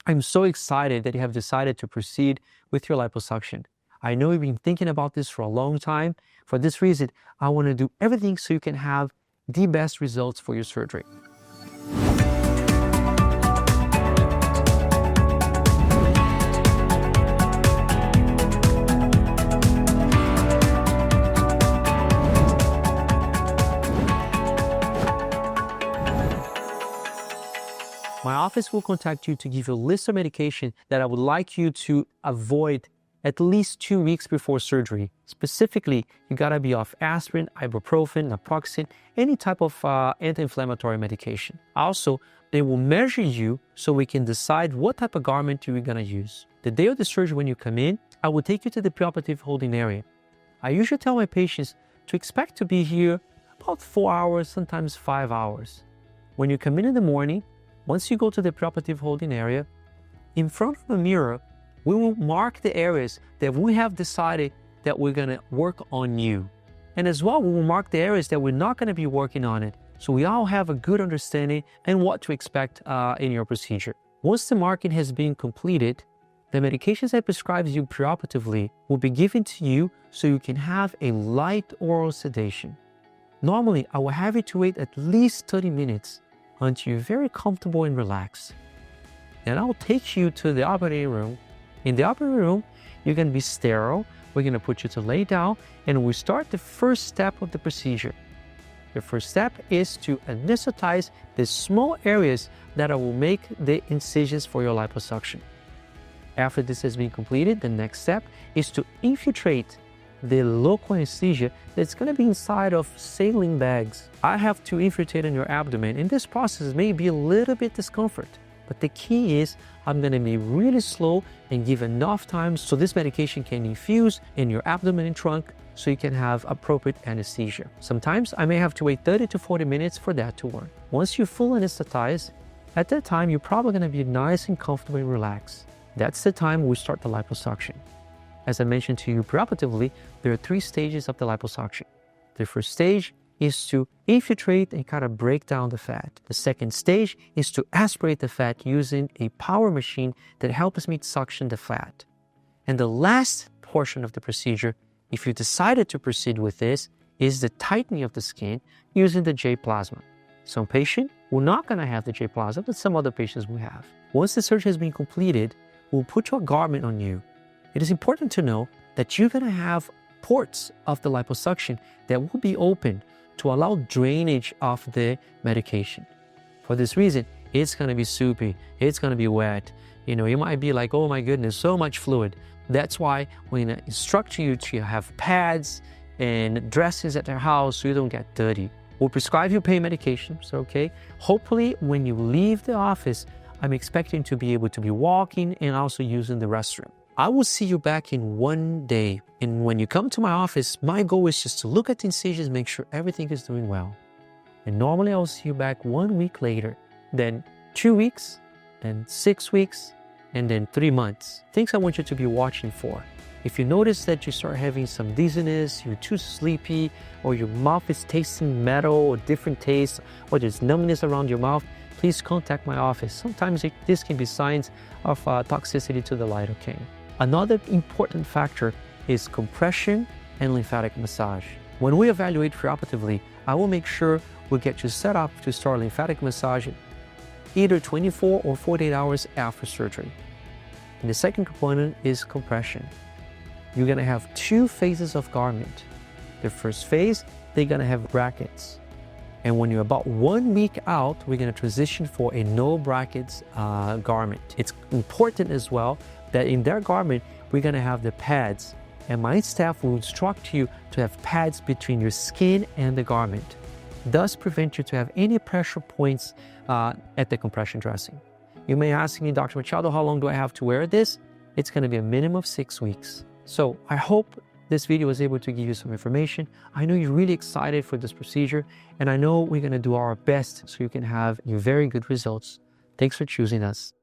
I'm so excited that you have decided to proceed with your liposuction. I know you've been thinking about this for a long time. For this reason, I want to do everything so you can have the best results for your surgery. My office will contact you to give you a list of medication that I would like you to avoid at least 2 weeks before surgery. Specifically, you gotta be off aspirin, ibuprofen, naproxen, any type of anti-inflammatory medication. Also, they will measure you so we can decide what type of garment you're gonna use. The day of the surgery when you come in, I will take you to the preoperative holding area. I usually tell my patients to expect to be here about 4 hours, sometimes 5 hours. When you come in the morning, once you go to the preoperative holding area, in front of a mirror, we will mark the areas that we have decided that we're gonna work on you. And as well, we will mark the areas that we're not gonna be working on it. So we all have a good understanding and what to expect in your procedure. Once the marking has been completed, the medications I prescribe you preoperatively will be given to you so you can have a light oral sedation. Normally, I will have you to wait at least 30 minutes until you're very comfortable and relaxed. Then I'll take you to the operating room. In the operating room, you're gonna be sterile. We're gonna put you to lay down and we start the first step of the procedure. The first step is to anesthetize the small areas that will make the incisions for your liposuction. After this has been completed, the next step is to infiltrate the local anesthesia that's going to be inside of saline bags. I have to infiltrate in your abdomen, and this process may be a little bit discomfort. But the key is I'm going to be really slow and give enough time so this medication can infuse in your abdomen and trunk so you can have appropriate anesthesia. Sometimes I may have to wait 30 to 40 minutes for that to work. Once you're full anesthetized, at that time you're probably going to be nice and comfortable and relaxed. That's the time we start the liposuction. As I mentioned to you preoperatively, there are 3 stages of the liposuction. The first stage is to infiltrate and kind of break down the fat. The second stage is to aspirate the fat using a power machine that helps me suction the fat. And the last portion of the procedure, if you decided to proceed with this, is the tightening of the skin using the J-plasma. Some patients will not going to have the J-plasma, but some other patients will have. Once the surgery has been completed, we'll put your garment on you. It is important to know that you're going to have ports of the liposuction that will be open to allow drainage of the medication. For this reason, it's going to be soupy, it's going to be wet. You might be like, oh my goodness, so much fluid. That's why we're going to instruct you to have pads and dressings at your house so you don't get dirty. We'll prescribe you pain medications, okay? Hopefully, when you leave the office, I'm expecting to be able to be walking and also using the restroom. I will see you back in 1 day. And when you come to my office, my goal is just to look at the incisions, make sure everything is doing well. And normally I'll see you back 1 week later, then 2 weeks, then 6 weeks, and then 3 months. Things I want you to be watching for. If you notice that you start having some dizziness, you're too sleepy, or your mouth is tasting metal or different taste, or there's numbness around your mouth, please contact my office. Sometimes this can be signs of toxicity to the lidocaine. Another important factor is compression and lymphatic massage. When we evaluate preoperatively, I will make sure we get you set up to start lymphatic massage either 24 or 48 hours after surgery. And the second component is compression. You're gonna have 2 phases of garment. The first phase, they're gonna have brackets. And when you're about 1 week out, we're gonna transition for a no brackets garment. It's important as well that in their garment, we're gonna have the pads. And my staff will instruct you to have pads between your skin and the garment, thus prevent you to have any pressure points at the compression dressing. You may ask me, Dr. Machado, how long do I have to wear this? It's gonna be a minimum of 6 weeks. So I hope this video was able to give you some information. I know you're really excited for this procedure, and I know we're gonna do our best so you can have your very good results. Thanks for choosing us.